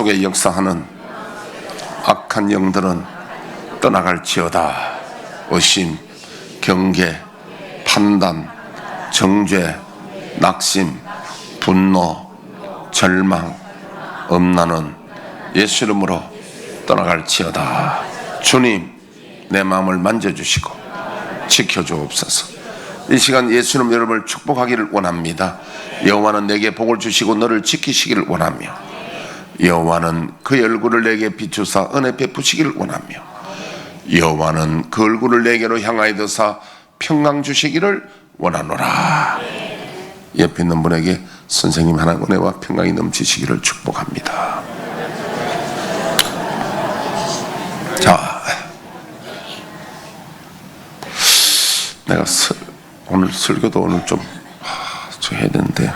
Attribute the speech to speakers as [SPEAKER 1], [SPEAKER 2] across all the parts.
[SPEAKER 1] 속에 역사하는 악한 영들은 떠나갈지어다. 의심, 경계, 판단, 정죄, 낙심, 분노, 절망, 엄란은 예수 이름으로 떠나갈지어다. 주님, 내 마음을 만져주시고 지켜주옵소서. 이 시간 예수 이름 여러분을 축복하기를 원합니다. 여호와는 내게 복을 주시고 너를 지키시기를 원하며, 여호와는 그의 얼굴을 내게 비추사 은혜 베푸시기를 원하며, 여호와는 그 얼굴을 내게로 향하여 드사 평강 주시기를 원하노라. 옆에 있는 분에게 선생님 하나님 은혜와 평강이 넘치시기를 축복합니다. 자, 내가 오늘 설교도 오늘 좀 해야 되는데,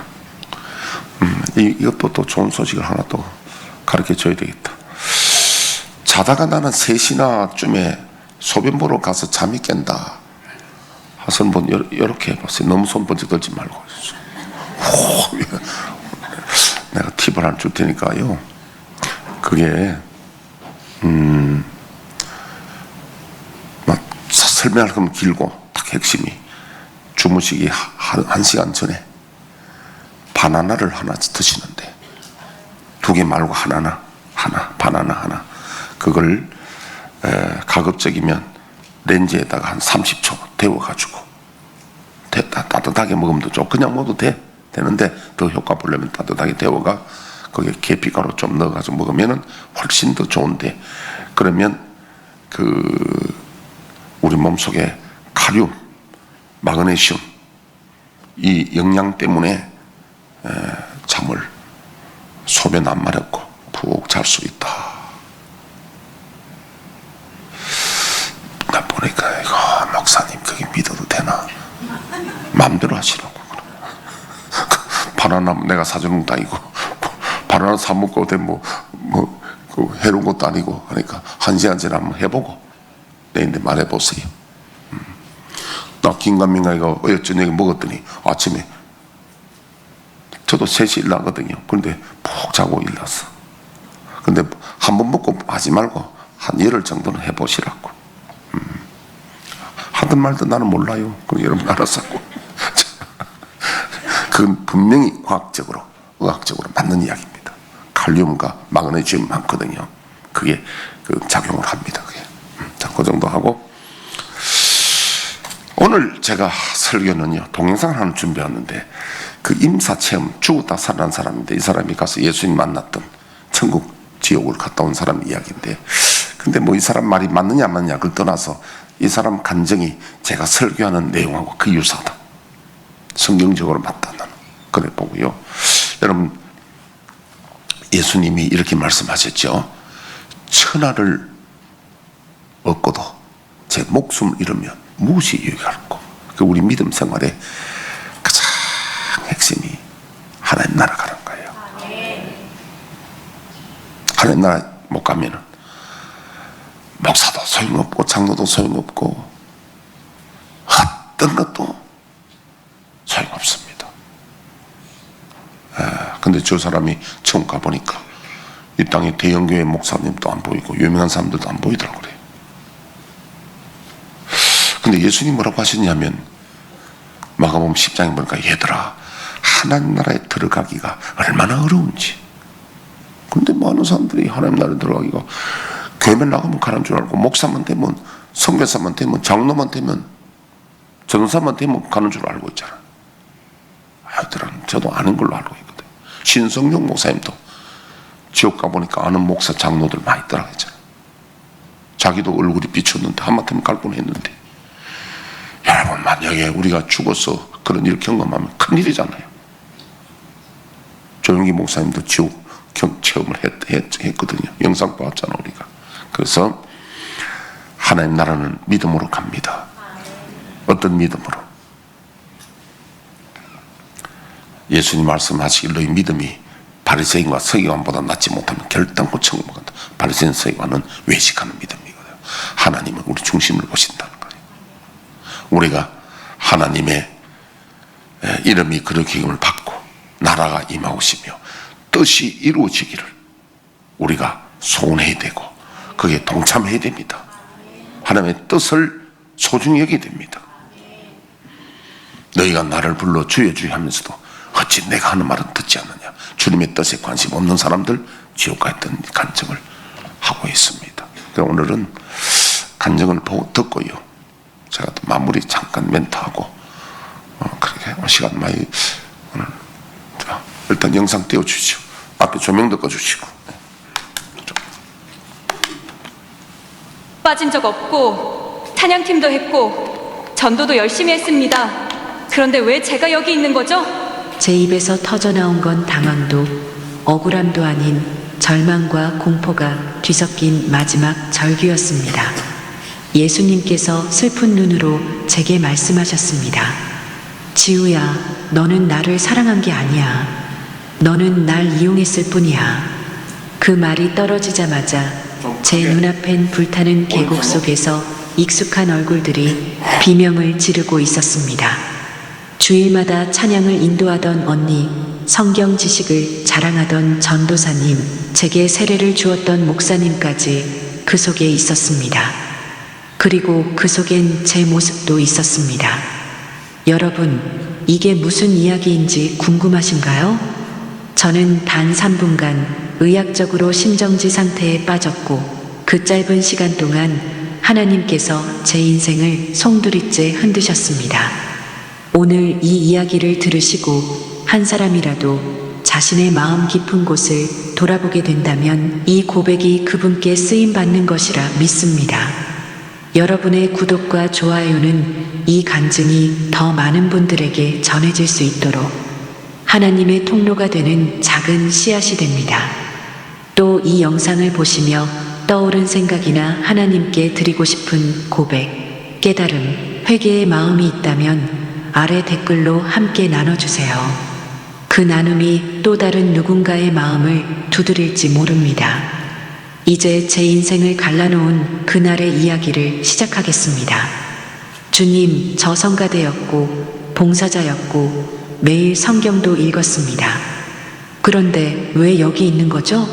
[SPEAKER 1] 이것도 또 좋은 소식을 하나 또 가르쳐 줘야 되겠다. 자다가 나는 3시나쯤에 소변 보러 가서 잠이 깬다 하선 분 이렇게 해보세요. 너무 손 번쩍 들지 말고. 내가 팁을 하나 줄 테니까요. 그게 막 설명할 거면 길고 딱 핵심이, 주무시기 1시간 전에 바나나를 하나 드시는데, 2개 말고 하나 바나나 하나, 그걸 가급적이면 렌즈에다가 한 30초 데워가지고 따뜻하게 먹으면 더 좋고, 그냥 먹어도 되는데 더 효과 보려면 따뜻하게 데워가 거기에 계피가루 좀 넣어가지고 먹으면은 훨씬 더 좋은데, 그러면 우리 몸속에 칼륨, 마그네슘, 이 영양 때문에 잠을 소변 안 마렵고 푹 잘 수 있다. 나 보니까 이거 목사님 그게 믿어도 되나? 마음대로 하시라고. 바나나 내가 사주는 것도 아니고, 바나나 사 먹고 해로운 것도 아니고 하니까 1시간 전에 한번 해보고 내인데 말해보세요. 나 긴가민가 이거 어제 저녁에 먹었더니 아침에 저도 3시 일나거든요. 그런데 푹 자고 일났어. 근데 한 번 먹고 하지 말고 한 열흘 정도는 해보시라고. 하든 말든 나는 몰라요. 그럼 여러분 알아서 하고. 그건 분명히 의학적으로 맞는 이야기입니다. 칼륨과 마그네슘 많거든요. 그게 작용을 합니다. 그게. 자, 그 정도 하고, 오늘 제가 설교는요, 동영상을 하나 준비했는데, 그 임사체험, 죽었다 살아난 사람인데, 이 사람이 가서 예수님 만났던 천국 지옥을 갔다 온 사람 이야기인데, 근데 이 사람 말이 맞느냐 안 맞느냐 그걸 떠나서 이 사람 감정이 제가 설교하는 내용하고 그 유사하다, 성경적으로 맞다, 나는 그래 보고요. 여러분, 예수님이 이렇게 말씀하셨죠. 천하를 얻고도 제 목숨을 잃으면 무엇이 유익할꼬? 우리 믿음 생활의 가장 핵심이 하나님 나라 가는 거예요. 하나님 나라 못 가면은 목사도 소용없고 장로도 소용없고 어떤 것도 소용없습니다. 근데 저 사람이 처음 가보니까 이 땅에 대형교회 목사님도 안 보이고 유명한 사람들도 안 보이더라고요. 그래요. 근데 예수님 뭐라고 하셨냐면, 마가복음 10장에 보니까 얘들아, 하나님 나라에 들어가기가 얼마나 어려운지. 근데 많은 사람들이 하나님 나라에 들어가기가, 교회만 나가면 가는 줄 알고, 목사만 되면, 선교사만 되면, 장로만 되면, 전사만 되면 가는 줄 알고 있잖아. 하여튼 저도 아는 걸로 알고 있거든. 신성용 목사님도 지옥 가보니까 아는 목사 장로들 많이 있더라 했잖아. 자기도 얼굴이 비쳤는데 하마터면 갈 뻔했는데. 여러분, 만약에 우리가 죽어서 그런 일 경험하면 큰일이잖아요. 조용기 목사님도 지옥 체험을 했거든요. 영상 봤잖아 우리가. 그래서 하나님 나라는 믿음으로 갑니다. 어떤 믿음으로? 예수님 말씀하시길 너희 믿음이 바리새인과 서기관보다 낫지 못하면 결단코 천국 못 간다. 바리새인 서기관은 외식하는 믿음이거든요. 하나님은 우리 중심을 보신다는 거예요. 우리가 하나님의 이름이 그렇게 힘을 받고 나라가 임하오시며 뜻이 이루어지기를 우리가 소원해야 되고 거기에 동참해야 됩니다. 하나님의 뜻을 소중히 여겨야 됩니다. 너희가 나를 불러 주여 주여 하면서도 어찌 내가 하는 말은 듣지 않느냐. 주님의 뜻에 관심 없는 사람들 지옥 갔던 간증을 하고 있습니다. 오늘은 간증을 듣고요, 제가 또 마무리 잠깐 멘트하고 그렇게 시간 많이 오늘 자, 일단 영상 띄워주시죠. 앞에 조명도 꺼주시고.
[SPEAKER 2] 빠진 적 없고 찬양팀도 했고 전도도 열심히 했습니다. 그런데 왜 제가 여기 있는 거죠?
[SPEAKER 3] 제 입에서 터져나온 건 당황도 억울함도 아닌 절망과 공포가 뒤섞인 마지막 절규였습니다. 예수님께서 슬픈 눈으로 제게 말씀하셨습니다. 지우야, 너는 나를 사랑한 게 아니야. 너는 날 이용했을 뿐이야. 그 말이 떨어지자마자 제 눈앞엔 불타는 계곡 속에서 익숙한 얼굴들이 비명을 지르고 있었습니다. 주일마다 찬양을 인도하던 언니, 성경 지식을 자랑하던 전도사님, 제게 세례를 주었던 목사님까지 그 속에 있었습니다. 그리고 그 속엔 제 모습도 있었습니다. 여러분, 이게 무슨 이야기인지 궁금하신가요? 저는 단 3분간 의학적으로 심정지 상태에 빠졌고 그 짧은 시간 동안 하나님께서 제 인생을 송두리째 흔드셨습니다. 오늘 이 이야기를 들으시고 한 사람이라도 자신의 마음 깊은 곳을 돌아보게 된다면 이 고백이 그분께 쓰임받는 것이라 믿습니다. 여러분의 구독과 좋아요는 이 간증이 더 많은 분들에게 전해질 수 있도록 하나님의 통로가 되는 작은 씨앗이 됩니다. 또 이 영상을 보시며 떠오른 생각이나 하나님께 드리고 싶은 고백, 깨달음, 회개의 마음이 있다면 아래 댓글로 함께 나눠주세요. 그 나눔이 또 다른 누군가의 마음을 두드릴지 모릅니다. 이제 제 인생을 갈라놓은 그날의 이야기를 시작하겠습니다. 주님, 저 성가대였고 봉사자였고 매일 성경도 읽었습니다. 그런데 왜 여기 있는 거죠?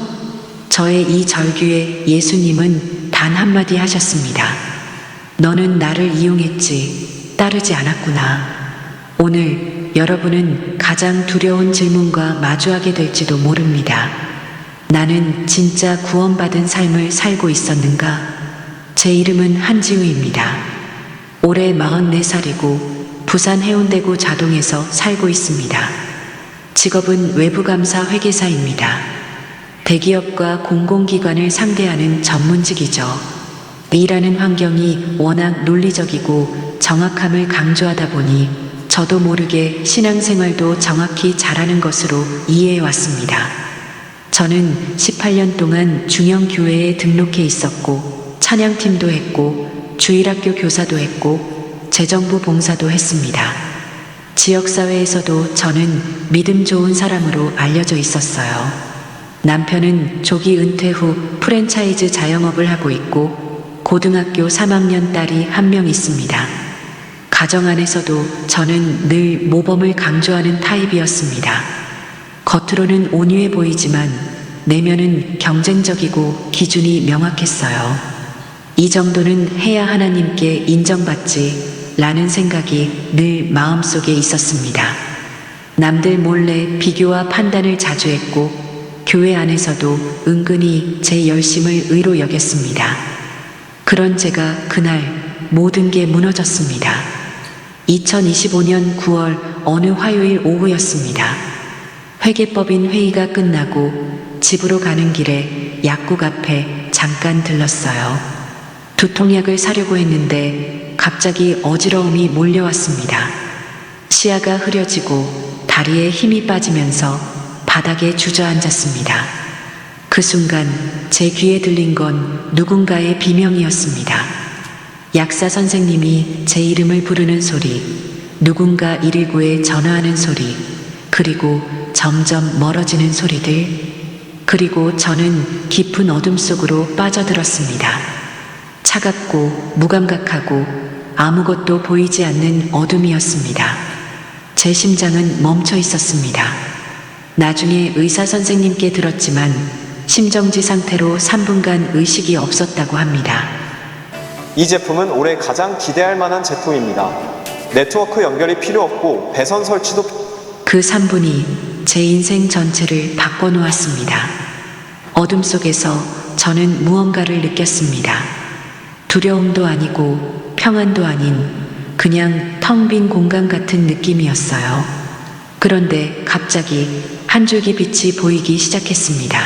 [SPEAKER 3] 저의 이 절규에 예수님은 단 한마디 하셨습니다. 너는 나를 이용했지, 따르지 않았구나. 오늘 여러분은 가장 두려운 질문과 마주하게 될지도 모릅니다. 나는 진짜 구원받은 삶을 살고 있었는가? 제 이름은 한지우입니다. 올해 44살이고 부산 해운대구 자동에서 살고 있습니다. 직업은 외부감사 회계사입니다. 대기업과 공공기관을 상대하는 전문직이죠. 일하는 환경이 워낙 논리적이고 정확함을 강조하다 보니 저도 모르게 신앙생활도 정확히 잘하는 것으로 이해해왔습니다. 저는 18년 동안 중형교회에 등록해 있었고 찬양팀도 했고 주일학교 교사도 했고 재정부 봉사도 했습니다. 지역사회에서도 저는 믿음 좋은 사람으로 알려져 있었어요. 남편은 조기 은퇴 후 프랜차이즈 자영업을 하고 있고 고등학교 3학년 딸이 한 명 있습니다. 가정 안에서도 저는 늘 모범을 강조하는 타입이었습니다. 겉으로는 온유해 보이지만 내면은 경쟁적이고 기준이 명확했어요. 이 정도는 해야 하나님께 인정받지 라는 생각이 늘 마음속에 있었습니다. 남들 몰래 비교와 판단을 자주 했고 교회 안에서도 은근히 제 열심을 의로 여겼습니다. 그런 제가 그날 모든 게 무너졌습니다. 2025년 9월 어느 화요일 오후였습니다. 회계법인 회의가 끝나고 집으로 가는 길에 약국 앞에 잠깐 들렀어요. 두통약을 사려고 했는데 갑자기 어지러움이 몰려왔습니다. 시야가 흐려지고 다리에 힘이 빠지면서 바닥에 주저앉았습니다. 그 순간 제 귀에 들린 건 누군가의 비명이었습니다. 약사 선생님이 제 이름을 부르는 소리, 누군가 119에 전화하는 소리, 그리고 점점 멀어지는 소리들, 그리고 저는 깊은 어둠 속으로 빠져들었습니다. 차갑고 무감각하고 아무것도 보이지 않는 어둠이었습니다. 제 심장은 멈춰 있었습니다. 나중에 의사 선생님께 들었지만 심정지 상태로 3분간 의식이 없었다고 합니다.
[SPEAKER 4] 이 제품은 올해 가장 기대할 만한 제품입니다. 네트워크 연결이 필요 없고 배선 설치도
[SPEAKER 3] 그 3분이 제 인생 전체를 바꿔놓았습니다. 어둠 속에서 저는 무언가를 느꼈습니다. 두려움도 아니고 평안도 아닌 그냥 텅 빈 공간 같은 느낌이었어요. 그런데 갑자기 한 줄기 빛이 보이기 시작했습니다.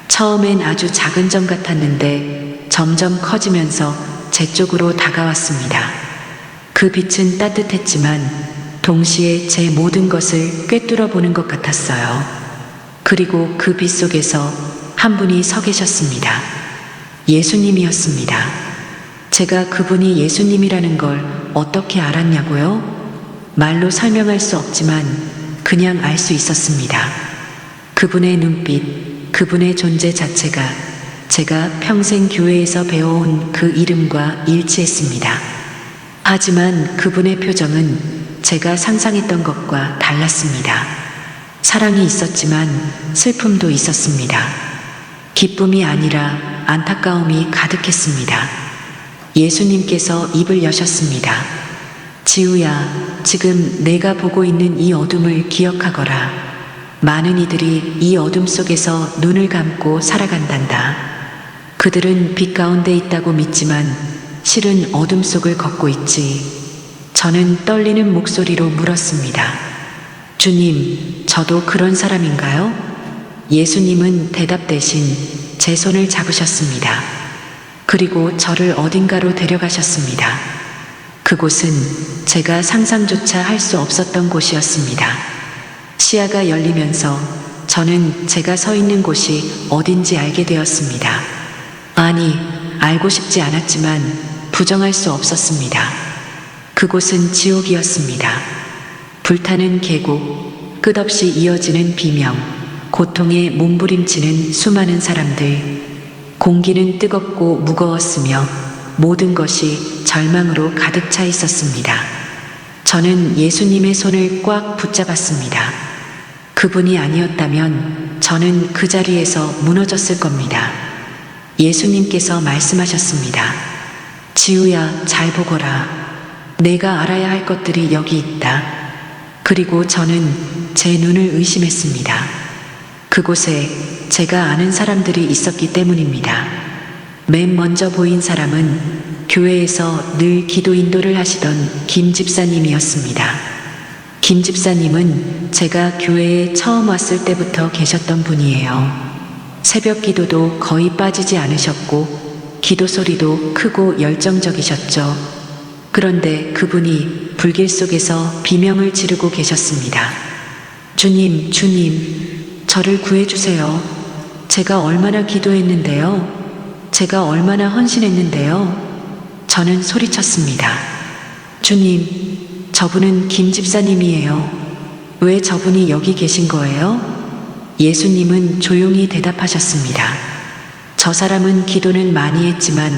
[SPEAKER 3] 처음엔 아주 작은 점 같았는데 점점 커지면서 제 쪽으로 다가왔습니다. 그 빛은 따뜻했지만 동시에 제 모든 것을 꿰뚫어 보는 것 같았어요. 그리고 그 빛 속에서 한 분이 서 계셨습니다. 예수님이었습니다. 제가 그분이 예수님이라는 걸 어떻게 알았냐고요? 말로 설명할 수 없지만 그냥 알 수 있었습니다. 그분의 눈빛, 그분의 존재 자체가 제가 평생 교회에서 배워온 그 이름과 일치했습니다. 하지만 그분의 표정은 제가 상상했던 것과 달랐습니다. 사랑이 있었지만 슬픔도 있었습니다. 기쁨이 아니라 안타까움이 가득했습니다. 예수님께서 입을 여셨습니다. 지우야, 지금 내가 보고 있는 이 어둠을 기억하거라. 많은 이들이 이 어둠 속에서 눈을 감고 살아간단다. 그들은 빛 가운데 있다고 믿지만 실은 어둠 속을 걷고 있지. 저는 떨리는 목소리로 물었습니다. 주님, 저도 그런 사람인가요? 예수님은 대답 대신 제 손을 잡으셨습니다. 그리고 저를 어딘가로 데려가셨습니다. 그곳은 제가 상상조차 할 수 없었던 곳이었습니다. 시야가 열리면서 저는 제가 서 있는 곳이 어딘지 알게 되었습니다. 아니, 알고 싶지 않았지만 부정할 수 없었습니다. 그곳은 지옥이었습니다. 불타는 계곡, 끝없이 이어지는 비명, 고통에 몸부림치는 수많은 사람들, 공기는 뜨겁고 무거웠으며 모든 것이 절망으로 가득 차 있었습니다. 저는 예수님의 손을 꽉 붙잡았습니다. 그분이 아니었다면 저는 그 자리에서 무너졌을 겁니다. 예수님께서 말씀하셨습니다. 지우야, 잘 보거라. 내가 알아야 할 것들이 여기 있다. 그리고 저는 제 눈을 의심했습니다. 그곳에 제가 아는 사람들이 있었기 때문입니다. 맨 먼저 보인 사람은 교회에서 늘 기도 인도를 하시던 김 집사님이었습니다. 김 집사님은 제가 교회에 처음 왔을 때부터 계셨던 분이에요. 새벽 기도도 거의 빠지지 않으셨고 기도 소리도 크고 열정적이셨죠. 그런데 그분이 불길 속에서 비명을 지르고 계셨습니다. 주님, 주님, 저를 구해주세요. 제가 얼마나 기도했는데요. 제가 얼마나 헌신했는데요. 저는 소리쳤습니다. 주님, 저분은 김 집사님이에요. 왜 저분이 여기 계신 거예요? 예수님은 조용히 대답하셨습니다. 저 사람은 기도는 많이 했지만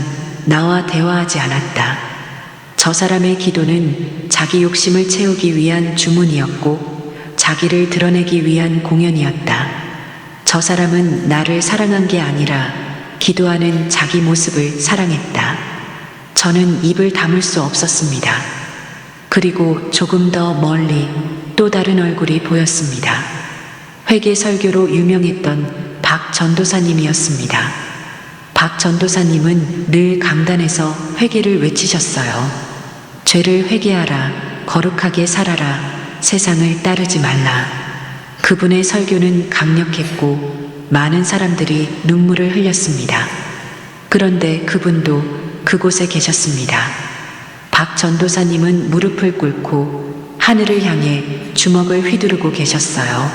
[SPEAKER 3] 나와 대화하지 않았다. 저 사람의 기도는 자기 욕심을 채우기 위한 주문이었고 자기를 드러내기 위한 공연이었다. 저 사람은 나를 사랑한 게 아니라 기도하는 자기 모습을 사랑했다. 저는 입을 다물 수 없었습니다. 그리고 조금 더 멀리 또 다른 얼굴이 보였습니다. 회개 설교로 유명했던 박 전도사님이었습니다. 박 전도사님은 늘 강단에서 회개를 외치셨어요. 죄를 회개하라, 거룩하게 살아라, 세상을 따르지 말라. 그분의 설교는 강력했고 많은 사람들이 눈물을 흘렸습니다. 그런데 그분도 그곳에 계셨습니다. 박 전도사님은 무릎을 꿇고 하늘을 향해 주먹을 휘두르고 계셨어요.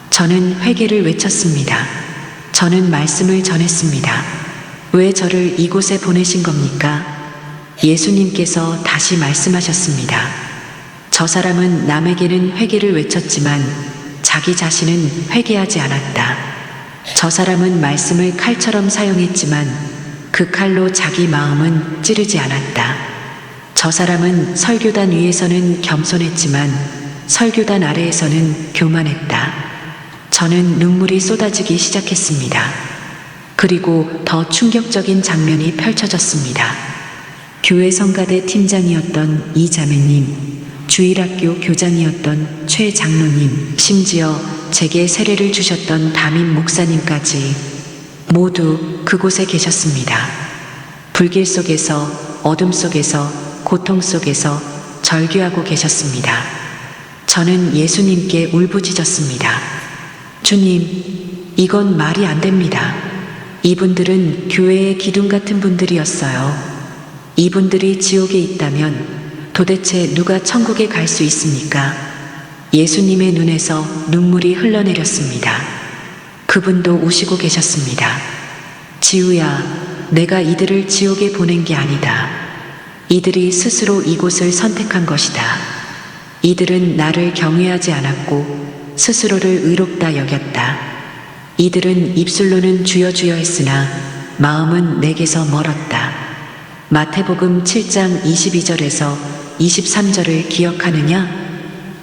[SPEAKER 3] 저는 회개를 외쳤습니다. 저는 말씀을 전했습니다. 왜 저를 이곳에 보내신 겁니까? 예수님께서 다시 말씀하셨습니다. 저 사람은 남에게는 회개를 외쳤지만 자기 자신은 회개하지 않았다. 저 사람은 말씀을 칼처럼 사용했지만 그 칼로 자기 마음은 찌르지 않았다. 저 사람은 설교단 위에서는 겸손했지만 설교단 아래에서는 교만했다. 저는 눈물이 쏟아지기 시작했습니다. 그리고 더 충격적인 장면이 펼쳐졌습니다. 교회 성가대 팀장이었던 이 자매님, 주일학교 교장이었던 최 장로님, 심지어 제게 세례를 주셨던 담임 목사님까지 모두 그곳에 계셨습니다. 불길 속에서, 어둠 속에서, 고통 속에서 절규하고 계셨습니다. 저는 예수님께 울부짖었습니다. 주님, 이건 말이 안 됩니다. 이분들은 교회의 기둥 같은 분들이었어요. 이분들이 지옥에 있다면 도대체 누가 천국에 갈 수 있습니까? 예수님의 눈에서 눈물이 흘러내렸습니다. 그분도 우시고 계셨습니다. 지우야, 내가 이들을 지옥에 보낸 게 아니다. 이들이 스스로 이곳을 선택한 것이다. 이들은 나를 경외하지 않았고 스스로를 의롭다 여겼다. 이들은 입술로는 주여 주여 했으나 마음은 내게서 멀었다. 마태복음 7장 22절에서 23절을 기억하느냐?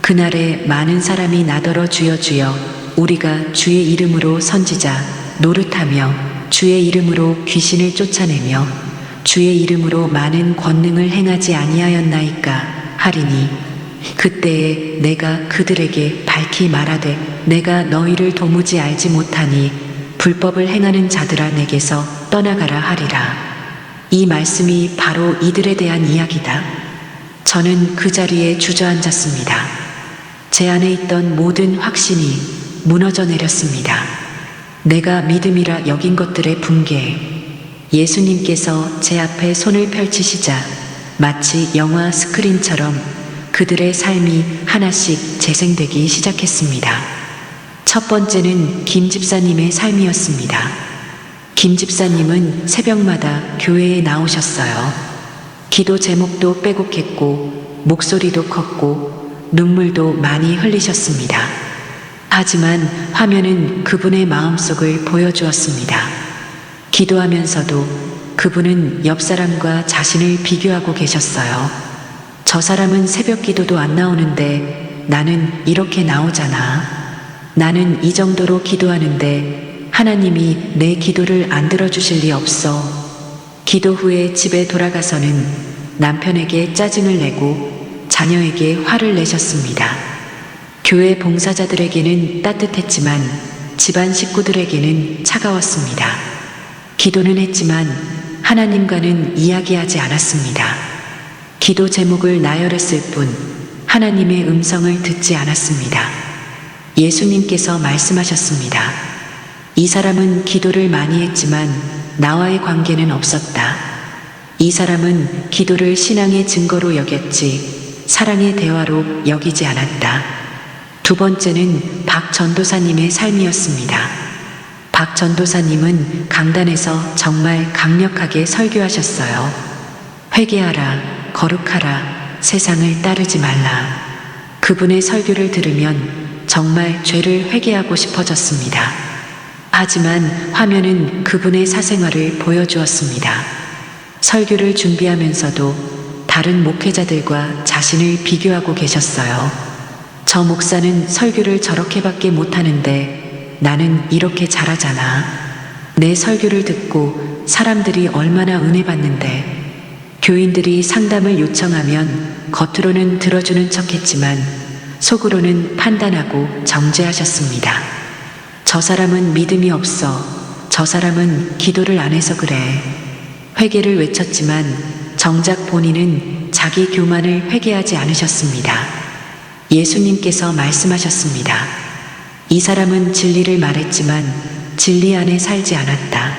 [SPEAKER 3] 그날에 많은 사람이 나더러 주여 주여 우리가 주의 이름으로 선지자 노릇하며 주의 이름으로 귀신을 쫓아내며 주의 이름으로 많은 권능을 행하지 아니하였나이까 하리니 그때에 내가 그들에게 밝히 말하되 내가 너희를 도무지 알지 못하니 불법을 행하는 자들아 내게서 떠나가라 하리라. 이 말씀이 바로 이들에 대한 이야기다. 저는 그 자리에 주저앉았습니다. 제 안에 있던 모든 확신이 무너져 내렸습니다. 내가 믿음이라 여긴 것들의 붕괴. 예수님께서 제 앞에 손을 펼치시자 마치 영화 스크린처럼 그들의 삶이 하나씩 재생되기 시작했습니다. 첫 번째는 김 집사님의 삶이었습니다. 김 집사님은 새벽마다 교회에 나오셨어요. 기도 제목도 빼곡했고 목소리도 컸고 눈물도 많이 흘리셨습니다. 하지만 화면은 그분의 마음속을 보여주었습니다. 기도하면서도 그분은 옆 사람과 자신을 비교하고 계셨어요. 저 사람은 새벽 기도도 안 나오는데 나는 이렇게 나오잖아. 나는 이 정도로 기도하는데 하나님이 내 기도를 안 들어주실 리 없어. 기도 후에 집에 돌아가서는 남편에게 짜증을 내고 자녀에게 화를 내셨습니다. 교회 봉사자들에게는 따뜻했지만 집안 식구들에게는 차가웠습니다. 기도는 했지만 하나님과는 이야기하지 않았습니다. 기도 제목을 나열했을 뿐 하나님의 음성을 듣지 않았습니다. 예수님께서 말씀하셨습니다. 이 사람은 기도를 많이 했지만 나와의 관계는 없었다. 이 사람은 기도를 신앙의 증거로 여겼지 사랑의 대화로 여기지 않았다. 두 번째는 박 전도사님의 삶이었습니다. 박 전도사님은 강단에서 정말 강력하게 설교하셨어요. 회개하라, 거룩하라, 세상을 따르지 말라. 그분의 설교를 들으면 정말 죄를 회개하고 싶어졌습니다. 하지만 화면은 그분의 사생활을 보여주었습니다. 설교를 준비하면서도 다른 목회자들과 자신을 비교하고 계셨어요. 저 목사는 설교를 저렇게밖에 못하는데 나는 이렇게 잘하잖아. 내 설교를 듣고 사람들이 얼마나 은혜 받는데. 교인들이 상담을 요청하면 겉으로는 들어주는 척했지만 속으로는 판단하고 정죄하셨습니다. 저 사람은 믿음이 없어. 저 사람은 기도를 안 해서 그래. 회개를 외쳤지만 정작 본인은 자기 교만을 회개하지 않으셨습니다. 예수님께서 말씀하셨습니다. 이 사람은 진리를 말했지만 진리 안에 살지 않았다.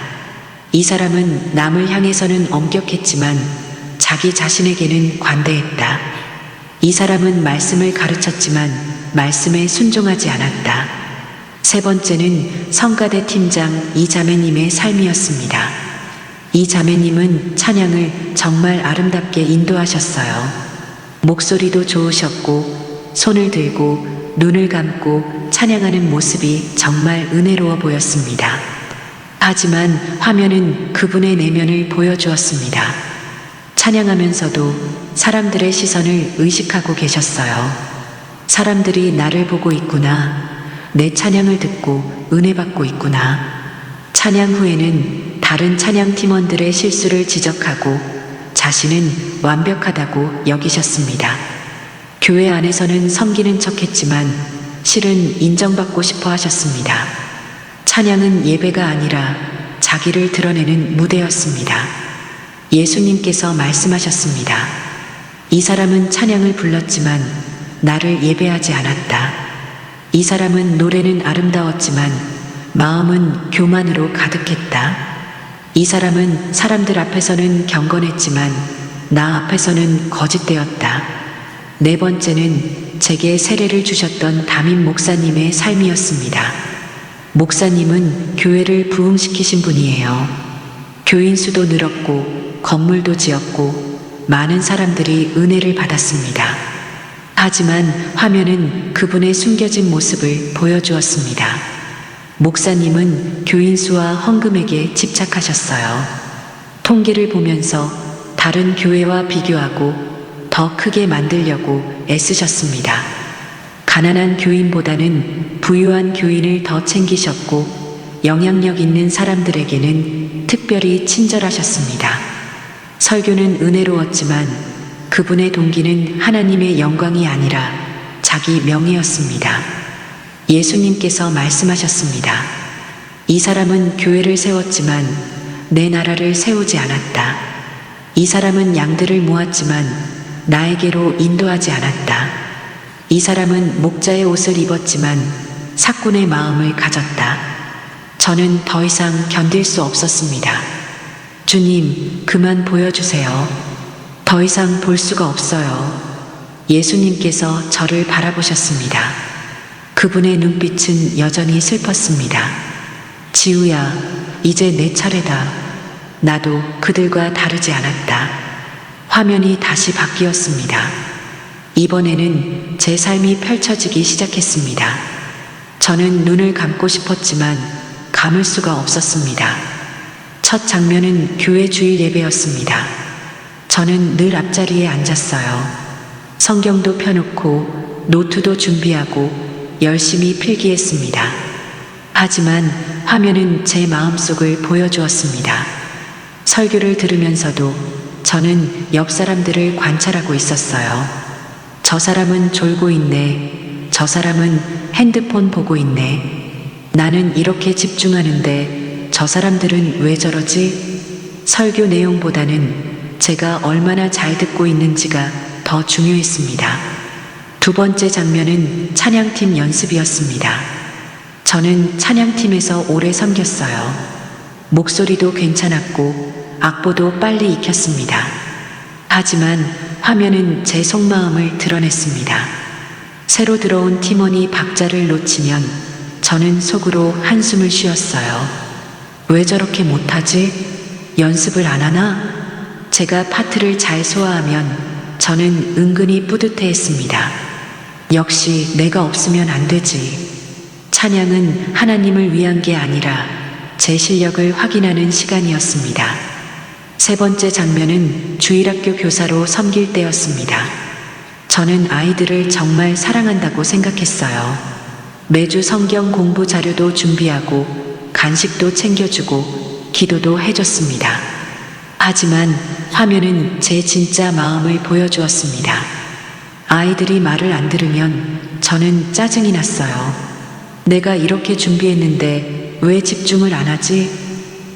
[SPEAKER 3] 이 사람은 남을 향해서는 엄격했지만 자기 자신에게는 관대했다. 이 사람은 말씀을 가르쳤지만 말씀에 순종하지 않았다. 세 번째는 성가대 팀장 이 자매님의 삶이었습니다. 이 자매님은 찬양을 정말 아름답게 인도하셨어요. 목소리도 좋으셨고 손을 들고 눈을 감고 찬양하는 모습이 정말 은혜로워 보였습니다. 하지만 화면은 그분의 내면을 보여주었습니다. 찬양하면서도 사람들의 시선을 의식하고 계셨어요. 사람들이 나를 보고 있구나. 내 찬양을 듣고 은혜 받고 있구나. 찬양 후에는 다른 찬양 팀원들의 실수를 지적하고 자신은 완벽하다고 여기셨습니다. 교회 안에서는 섬기는 척 했지만 실은 인정받고 싶어 하셨습니다. 찬양은 예배가 아니라 자기를 드러내는 무대였습니다. 예수님께서 말씀하셨습니다. 이 사람은 찬양을 불렀지만 나를 예배하지 않았다. 이 사람은 노래는 아름다웠지만 마음은 교만으로 가득했다. 이 사람은 사람들 앞에서는 경건했지만 나 앞에서는 거짓되었다. 네 번째는 제게 세례를 주셨던 담임 목사님의 삶이었습니다. 목사님은 교회를 부흥시키신 분이에요. 교인 수도 늘었고 건물도 지었고 많은 사람들이 은혜를 받았습니다. 하지만 화면은 그분의 숨겨진 모습을 보여주었습니다. 목사님은 교인 수와 헌금에게 집착하셨어요. 통계를 보면서 다른 교회와 비교하고 더 크게 만들려고 애쓰셨습니다. 가난한 교인보다는 부유한 교인을 더 챙기셨고 영향력 있는 사람들에게는 특별히 친절하셨습니다. 설교는 은혜로웠지만 그분의 동기는 하나님의 영광이 아니라 자기 명예였습니다. 예수님께서 말씀하셨습니다. 이 사람은 교회를 세웠지만 내 나라를 세우지 않았다. 이 사람은 양들을 모았지만 나에게로 인도하지 않았다. 이 사람은 목자의 옷을 입었지만 사꾼의 마음을 가졌다. 저는 더 이상 견딜 수 없었습니다. 주님, 그만 보여주세요. 더 이상 볼 수가 없어요. 예수님께서 저를 바라보셨습니다. 그분의 눈빛은 여전히 슬펐습니다. 지우야, 이제 내 차례다. 나도 그들과 다르지 않았다. 화면이 다시 바뀌었습니다. 이번에는 제 삶이 펼쳐지기 시작했습니다. 저는 눈을 감고 싶었지만 감을 수가 없었습니다. 첫 장면은 교회 주일 예배였습니다. 저는 늘 앞자리에 앉았어요. 성경도 펴놓고 노트도 준비하고 열심히 필기했습니다. 하지만 화면은 제 마음속을 보여주었습니다. 설교를 들으면서도 저는 옆 사람들을 관찰하고 있었어요. 저 사람은 졸고 있네. 저 사람은 핸드폰 보고 있네. 나는 이렇게 집중하는데 저 사람들은 왜 저러지? 설교 내용보다는 제가 얼마나 잘 듣고 있는지가 더 중요했습니다. 두 번째 장면은 찬양팀 연습이었습니다. 저는 찬양팀에서 오래 섬겼어요. 목소리도 괜찮았고 악보도 빨리 익혔습니다. 하지만 화면은 제 속마음을 드러냈습니다. 새로 들어온 팀원이 박자를 놓치면 저는 속으로 한숨을 쉬었어요. 왜 저렇게 못하지? 연습을 안 하나? 제가 파트를 잘 소화하면 저는 은근히 뿌듯해했습니다. 역시 내가 없으면 안 되지. 찬양은 하나님을 위한 게 아니라 제 실력을 확인하는 시간이었습니다. 세 번째 장면은 주일학교 교사로 섬길 때였습니다. 저는 아이들을 정말 사랑한다고 생각했어요. 매주 성경 공부 자료도 준비하고 간식도 챙겨주고 기도도 해줬습니다. 하지만 화면은 제 진짜 마음을 보여주었습니다. 아이들이 말을 안 들으면 저는 짜증이 났어요. 내가 이렇게 준비했는데 왜 집중을 안 하지?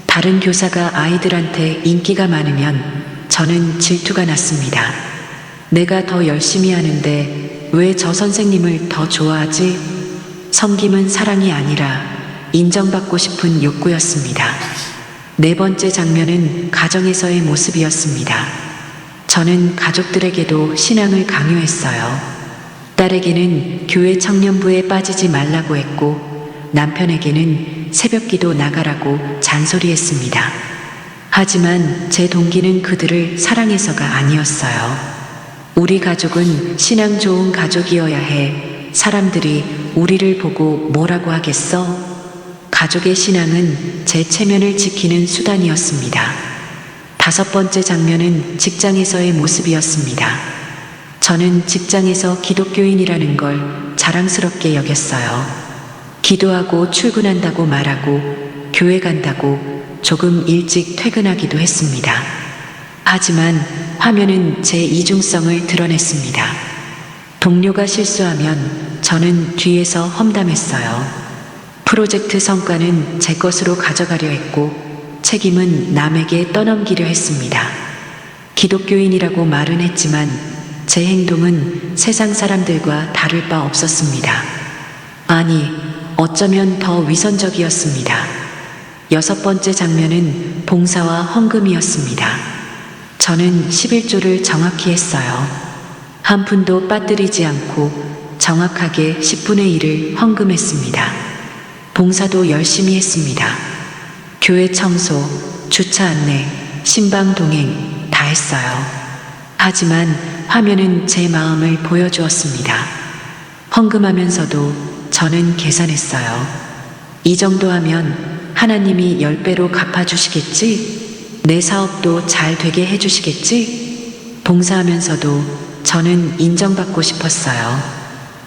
[SPEAKER 3] 다른 교사가 아이들한테 인기가 많으면 저는 질투가 났습니다. 내가 더 열심히 하는데 왜 저 선생님을 더 좋아하지? 섬김은 사랑이 아니라 인정받고 싶은 욕구였습니다. 네 번째 장면은 가정에서의 모습이었습니다. 저는 가족들에게도 신앙을 강요했어요. 딸에게는 교회 청년부에 빠지지 말라고 했고 남편에게는 새벽기도 나가라고 잔소리했습니다. 하지만 제 동기는 그들을 사랑해서가 아니었어요. 우리 가족은 신앙 좋은 가족이어야 해. 사람들이 우리를 보고 뭐라고 하겠어? 가족의 신앙은 제 체면을 지키는 수단이었습니다. 다섯 번째 장면은 직장에서의 모습이었습니다. 저는 직장에서 기독교인이라는 걸 자랑스럽게 여겼어요. 기도하고 출근한다고 말하고 교회 간다고 조금 일찍 퇴근하기도 했습니다. 하지만 화면은 제 이중성을 드러냈습니다. 동료가 실수하면 저는 뒤에서 험담했어요. 프로젝트 성과는 제 것으로 가져가려 했고 책임은 남에게 떠넘기려 했습니다. 기독교인이라고 말은 했지만 제 행동은 세상 사람들과 다를 바 없었습니다. 아니, 어쩌면 더 위선적이었습니다. 6번째 장면은 봉사와 헌금이었습니다. 저는 11조를 정확히 했어요. 한 푼도 빠뜨리지 않고 정확하게 10분의 1을 헌금했습니다. 봉사도 열심히 했습니다. 교회 청소, 주차 안내, 신방 동행 다 했어요. 하지만 화면은 제 마음을 보여주었습니다. 헌금하면서도 저는 계산했어요. 이 정도 하면 하나님이 10배로 갚아주시겠지? 내 사업도 잘 되게 해주시겠지? 봉사하면서도 저는 인정받고 싶었어요.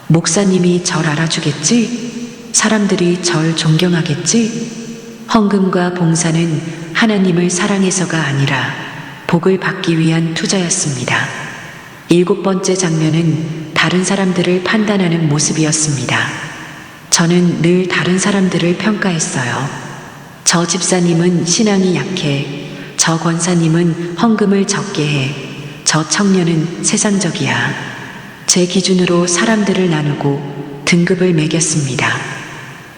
[SPEAKER 3] 목사님이 절 알아주겠지? 사람들이 절 존경하겠지? 헌금과 봉사는 하나님을 사랑해서가 아니라 복을 받기 위한 투자였습니다. 7번째 장면은 다른 사람들을 판단하는 모습이었습니다. 저는 늘 다른 사람들을 평가했어요. 저 집사님은 신앙이 약해. 저 권사님은 헌금을 적게 해. 저 청년은 세상적이야. 제 기준으로 사람들을 나누고 등급을 매겼습니다.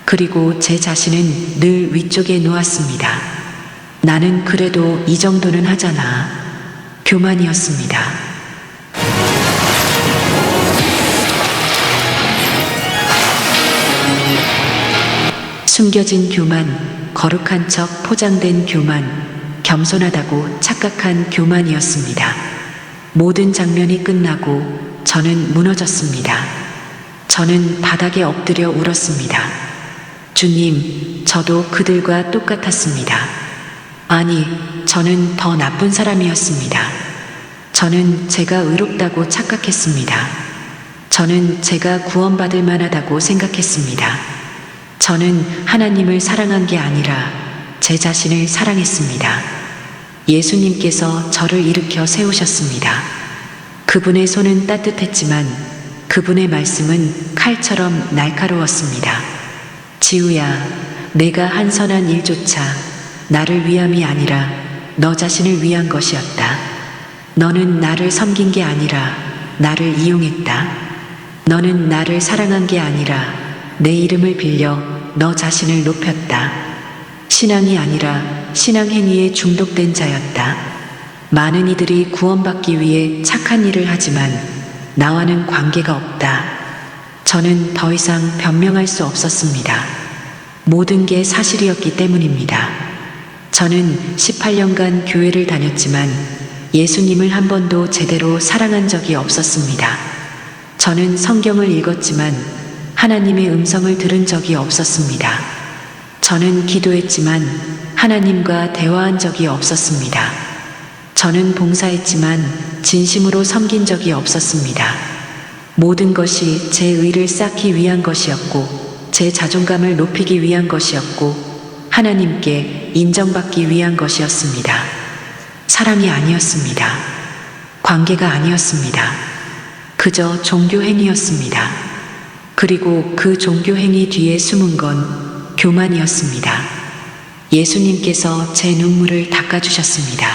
[SPEAKER 3] 그리고 제 자신은 늘 위쪽에 놓았습니다. 나는 그래도 이 정도는 하잖아. 교만이었습니다. 숨겨진 교만, 거룩한 척 포장된 교만, 겸손하다고 착각한 교만이었습니다. 모든 장면이 끝나고 저는 무너졌습니다. 저는 바닥에 엎드려 울었습니다. 주님, 저도 그들과 똑같았습니다. 아니, 저는 더 나쁜 사람이었습니다. 저는 제가 의롭다고 착각했습니다. 저는 제가 구원받을 만하다고 생각했습니다. 저는 하나님을 사랑한 게 아니라 제 자신을 사랑했습니다. 예수님께서 저를 일으켜 세우셨습니다. 그분의 손은 따뜻했지만 그분의 말씀은 칼처럼 날카로웠습니다. 지우야, 내가 한 선한 일조차 나를 위함이 아니라 너 자신을 위한 것이었다. 너는 나를 섬긴 게 아니라 나를 이용했다. 너는 나를 사랑한 게 아니라 내 이름을 빌려 너 자신을 높였다. 신앙이 아니라 신앙 행위에 중독된 자였다. 많은 이들이 구원받기 위해 착한 일을 하지만 나와는 관계가 없다. 저는 더 이상 변명할 수 없었습니다. 모든 게 사실이었기 때문입니다. 저는 18년간 교회를 다녔지만 예수님을 한 번도 제대로 사랑한 적이 없었습니다. 저는 성경을 읽었지만 하나님의 음성을 들은 적이 없었습니다. 저는 기도했지만 하나님과 대화한 적이 없었습니다. 저는 봉사했지만 진심으로 섬긴 적이 없었습니다. 모든 것이 제 의를 쌓기 위한 것이었고 제 자존감을 높이기 위한 것이었고 하나님께 인정받기 위한 것이었습니다. 사랑이 아니었습니다. 관계가 아니었습니다. 그저 종교 행위였습니다. 그리고 그 종교 행위 뒤에 숨은 건 교만이었습니다. 예수님께서 제 눈물을 닦아주셨습니다.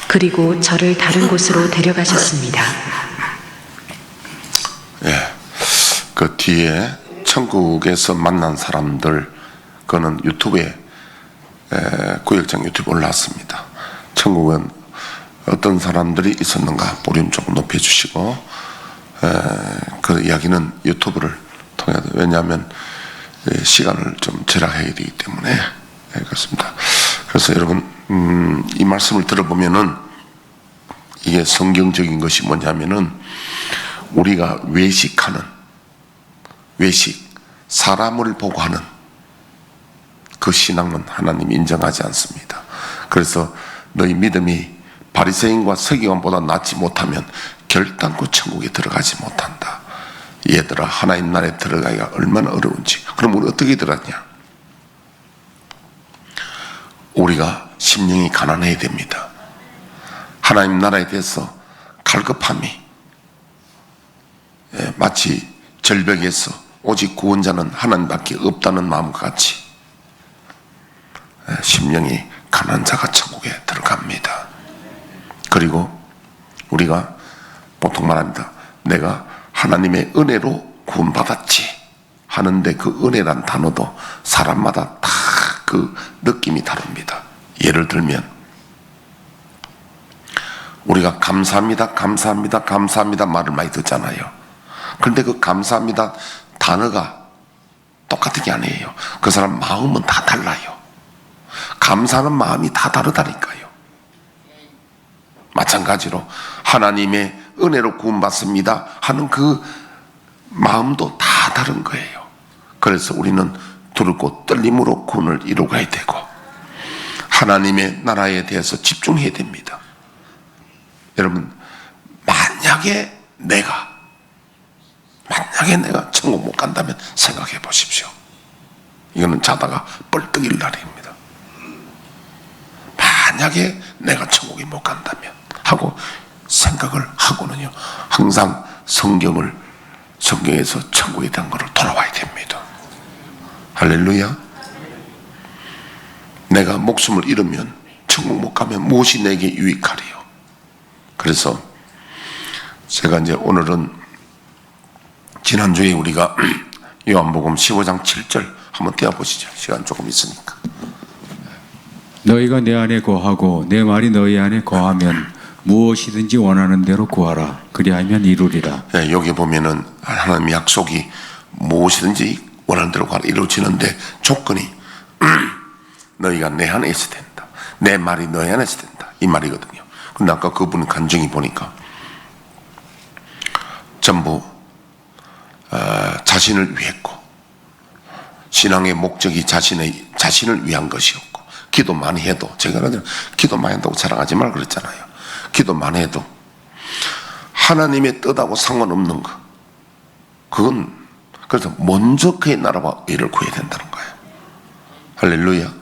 [SPEAKER 3] 그리고 저를 다른 곳으로 데려가셨습니다.
[SPEAKER 1] 예, 그 뒤에 천국에서 만난 사람들, 그거는 유튜브에 구역장 유튜브 올라왔습니다. 천국은 어떤 사람들이 있었는가 보륨 조금 높여주시고, 그 이야기는 유튜브를 통해, 왜냐하면 시간을 좀 절약해야 되기 때문에. 그렇습니다. 그래서 여러분, 이 말씀을 들어보면은 이게 성경적인 것이 뭐냐면은 우리가 외식하는, 사람을 보고 하는 그 신앙은 하나님이 인정하지 않습니다. 그래서 너희 믿음이 바리새인과 서기관보다 낫지 못하면 결단코 천국에 들어가지 못한다. 얘들아, 하나님 나라에 들어가기가 얼마나 어려운지. 그럼 우리 어떻게 들어갔냐? 우리가 심령이 가난해야 됩니다. 하나님 나라에 대해서 갈급함이, 마치 절벽에서 오직 구원자는 하나님밖에 없다는 마음과 같이 심령이 가난한 자가 천국에 들어갑니다. 그리고 우리가 보통 말합니다. 내가 하나님의 은혜로 구원받았지 하는데, 그 은혜란 단어도 사람마다 다 그 느낌이 다릅니다. 예를 들면 우리가 감사합니다, 감사합니다, 감사합니다 말을 많이 듣잖아요. 그런데 그 감사합니다 단어가 똑같은 게 아니에요. 그 사람 마음은 다 달라요. 감사하는 마음이 다 다르다니까요. 마찬가지로 하나님의 은혜로 구원받습니다 하는 그 마음도 다 다른 거예요. 그래서 우리는 두렵고 떨림으로 구원을 이루어가야 되고, 하나님의 나라에 대해서 집중해야 됩니다. 여러분, 만약에 내가 천국 못 간다면 생각해 보십시오. 이거는 자다가 뻘떡일 날입니다. 만약에 내가 천국에 못 간다면 하고 생각을 하고는요, 항상 성경에서 천국에 대한 것을 돌아와야 됩니다. 할렐루야. 내가 목숨을 잃으면, 천국 못 가면 무엇이 내게 유익하리요? 그래서 제가 이제 오늘은, 지난주에 우리가 요한복음 15장 7절 한번 떼어보시죠. 시간 조금 있으니까.
[SPEAKER 5] 너희가 내 안에 거하고 내 말이 너희 안에 거하면 무엇이든지 원하는 대로 구하라. 그리하면 이루리라.
[SPEAKER 1] 네, 여기 보면은 하나님의 약속이 무엇이든지 원하는 대로 구하라 이루어지는데, 조건이 너희가 내 안에 있어야 된다. 내 말이 너희 안에 있어야 된다. 이 말이거든요. 근데 아까 그분 간증이 보니까 전부 자신을 위했고, 신앙의 목적이 자신을 위한 것이었고, 기도 많이 해도, 제가 기도 많이 한다고 자랑하지 말고 그랬잖아요. 기도 많이 해도 하나님의 뜻하고 상관없는 거, 그건, 그래서 먼저 그의 나라와 의를 구해야 된다는 거예요. 할렐루야.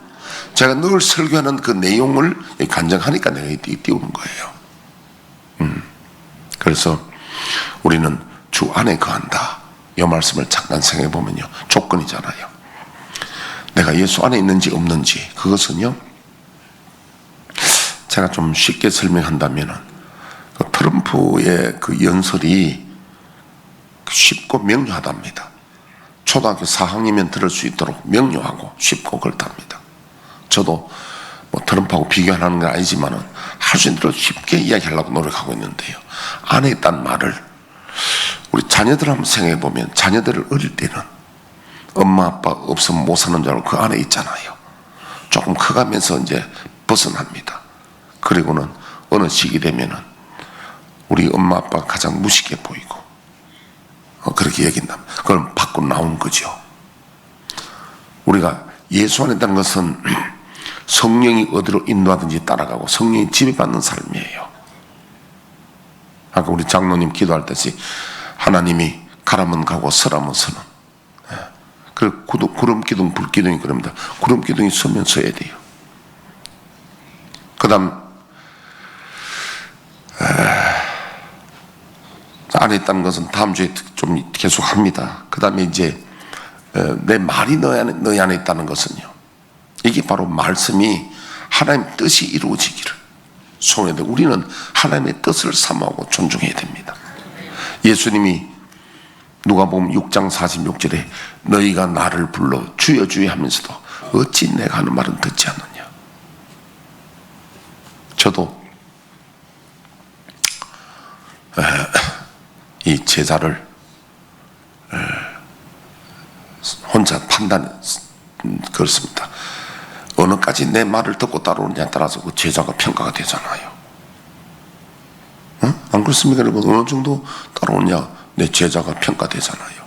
[SPEAKER 1] 제가 늘 설교하는 그 내용을 간증하니까 내가 띄우는 거예요. 그래서 우리는 주 안에 거한다, 이 말씀을 잠깐 생각해 보면요, 조건이잖아요. 내가 예수 안에 있는지 없는지, 그것은요, 제가 좀 쉽게 설명한다면은, 그 트럼프의 그 연설이 쉽고 명료하답니다. 초등학교 4학년이면 들을 수 있도록 명료하고 쉽고 그렇답니다. 저도 뭐 트럼프하고 비교하는 건 아니지만은 할 수 있는 대로 쉽게 이야기하려고 노력하고 있는데요, 안에 있다는 말을 우리 자녀들 한번 생각해 보면, 자녀들을 어릴 때는 엄마 아빠 없으면 못 사는 줄 알고 그 안에 있잖아요. 조금 커가면서 이제 벗어납니다. 그리고는 어느 시기 되면은 우리 엄마 아빠가 가장 무식해 보이고, 그렇게 얘기한다. 그럼 밖으로 나온 거죠. 우리가 예수 안에 있다는 것은 성령이 어디로 인도하든지 따라가고 성령이 지배받는 삶이에요. 아까 우리 장로님 기도할 때 하나님이 가라면 가고 서라면 서는, 그 구름 기둥 불 기둥이 그럽니다. 구름 기둥이 서면 서야 돼요. 그 다음 안에 있다는 것은 다음 주에 좀 계속 합니다. 그 다음에 이제 내 말이 너희 안에 있다는 것은요, 이게 바로 말씀이 하나님 뜻이 이루어지기를 소원해야 되고, 우리는 하나님의 뜻을 사모하고 존중해야 됩니다. 예수님이 누가복음 6장 46절에 너희가 나를 불러 주여 주여 하면서도 어찌 내가 하는 말은 듣지 않느냐. 저도 이 제자를 혼자 판단 그렇습니다. 어느까지 내 말을 듣고 따라오느냐에 따라서 그 제자가 평가가 되잖아요. 응? 안 그렇습니까 여러분? 어느 정도 따라오느냐 내 제자가 평가되잖아요.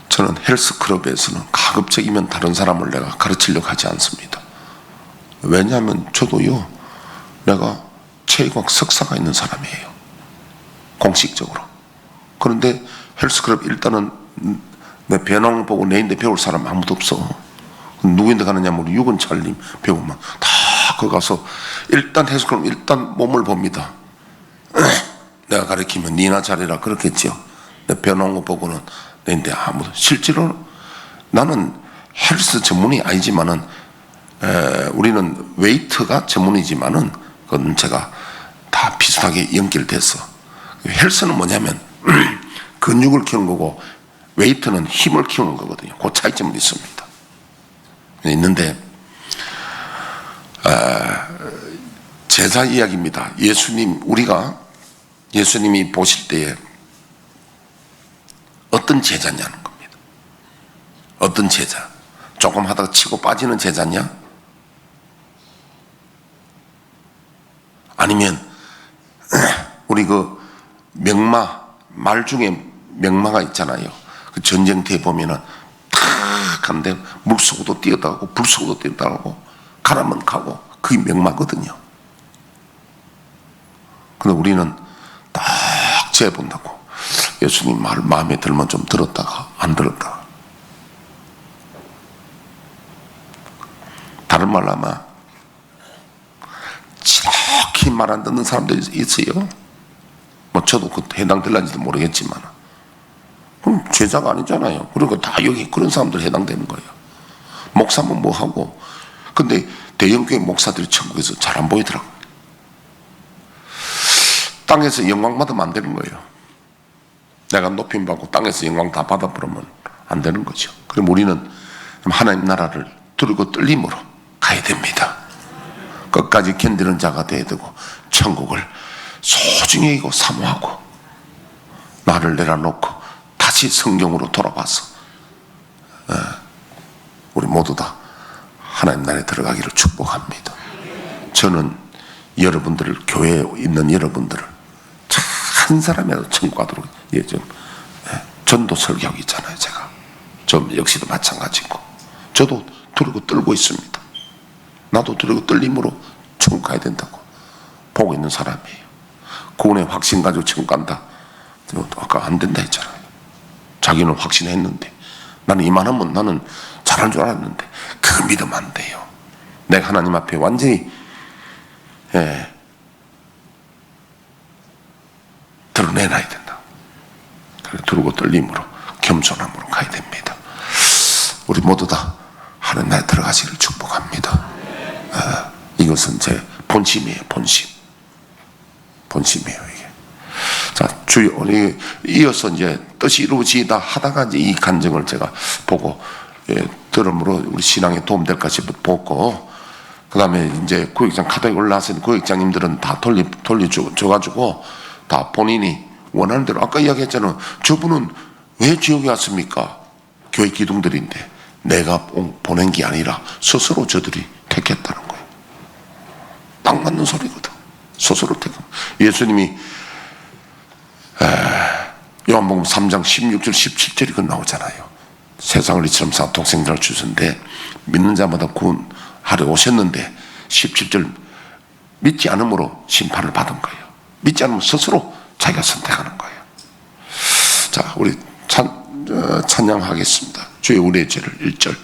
[SPEAKER 1] 저는 헬스클럽에서는 가급적이면 다른 사람을 내가 가르치려고 하지 않습니다. 왜냐하면 저도요, 내가 체육학 석사가 있는 사람이에요. 공식적으로. 그런데 헬스클럽 일단은 내 배낭 보고 내인데 배울 사람 아무도 없어. 누구인데 가느냐, 우리 유근찰님 배우면 다 거기 가서 일단 헬스클럽 일단 몸을 봅니다. 내가 가르치면 니나 잘해라 그렇겠죠. 내 배운 거 보고는 내인데 아무도. 실제로 나는 헬스 전문이 아니지만은 우리는 웨이트가 전문이지만은 그건 제가 다 비슷하게 연결돼서. 헬스는 뭐냐면 근육을 키우는 거고 웨이트는 힘을 키우는 거거든요. 그 차이점은 있습니다. 있는데 제자 이야기입니다. 우리가 예수님이 보실 때에 어떤 제자냐는 겁니다. 어떤 제자? 조금 하다가 치고 빠지는 제자냐? 아니면 우리 그 말 중에 명마가 있잖아요. 그 전쟁터에 보면은 탁 한데 물속으로 뛰어다가고 불속으로 뛰어다가고 가라면 가고 그게 명마거든요. 근데 우리는 딱 재본다고 예수님 말 마음에 들면 좀 들었다가 안 들었다가. 다른 말로 아마 지독히 말 안 듣는 사람들이 있어요. 뭐 저도 그 해당될런지도 모르겠지만 그럼 제자가 아니잖아요. 그러니까 다 여기 그런 사람들 해당되는 거예요. 목사면 뭐 하고. 근데 대형교회 목사들이 천국에서 잘 안 보이더라고요. 땅에서 영광 받으면 안 되는 거예요. 내가 높임 받고 땅에서 영광 다 받아버리면 안 되는 거죠. 그럼 우리는 하나님 나라를 두르고 떨림으로 가야 됩니다. 끝까지 견디는 자가 되어야 되고 천국을 소중히 여기고 사모하고 나를 내려놓고 다시 성경으로 돌아와서 우리 모두 다 하나님 나라에 들어가기를 축복합니다. 저는 여러분들을, 교회에 있는 여러분들을 한 사람이라도 천국 가도록 전도 설교하고 있잖아요. 제가 저 역시도 마찬가지고 저도 두려고 떨고 있습니다. 나도 두려고 떨림으로 천국 가야 된다고 보고 있는 사람이에요. 구원의 확신 가지고 천국 간다. 아까 안 된다 했잖아요. 자기는 확신했는데 나는 이만하면 나는 잘할 줄 알았는데 그거 믿으면 안 돼요. 내가 하나님 앞에 완전히 드러내놔야 된다. 그래 두르고 떨림으로 겸손함으로 가야 됩니다. 우리 모두 다 하나님 나라에 들어가시기를 축복합니다. 이것은 제 본심이에요. 본심이에요 이게. 자, 주여, 이어서 이제 뜻이 이루어지다 하다가 이제 이 간증을 제가 보고 들음으로 우리 신앙에 도움될까 싶어 보고, 그 다음에 이제 구역장 카드에 올라와서 구역장님들은 다 돌려줘가지고 다 본인이 원하는 대로. 아까 이야기했잖아요. 저분은 왜 지옥에 왔습니까? 교회 기둥들인데 내가 보낸 게 아니라 스스로 저들이 택했다는 거예요. 딱 맞는 소리거든. 스스로 택. 예수님이 요한복음 3장 16절 17절이 그 나오잖아요. 세상을 이처럼 사 독생자를 주셨는데 믿는 자마다 구원하려 오셨는데 17절 믿지 않음으로 심판을 받은 거예요. 믿지 않으면 스스로 자기가 선택하는 거예요. 자, 우리 찬양하겠습니다. 주의 우리의 죄를 1절.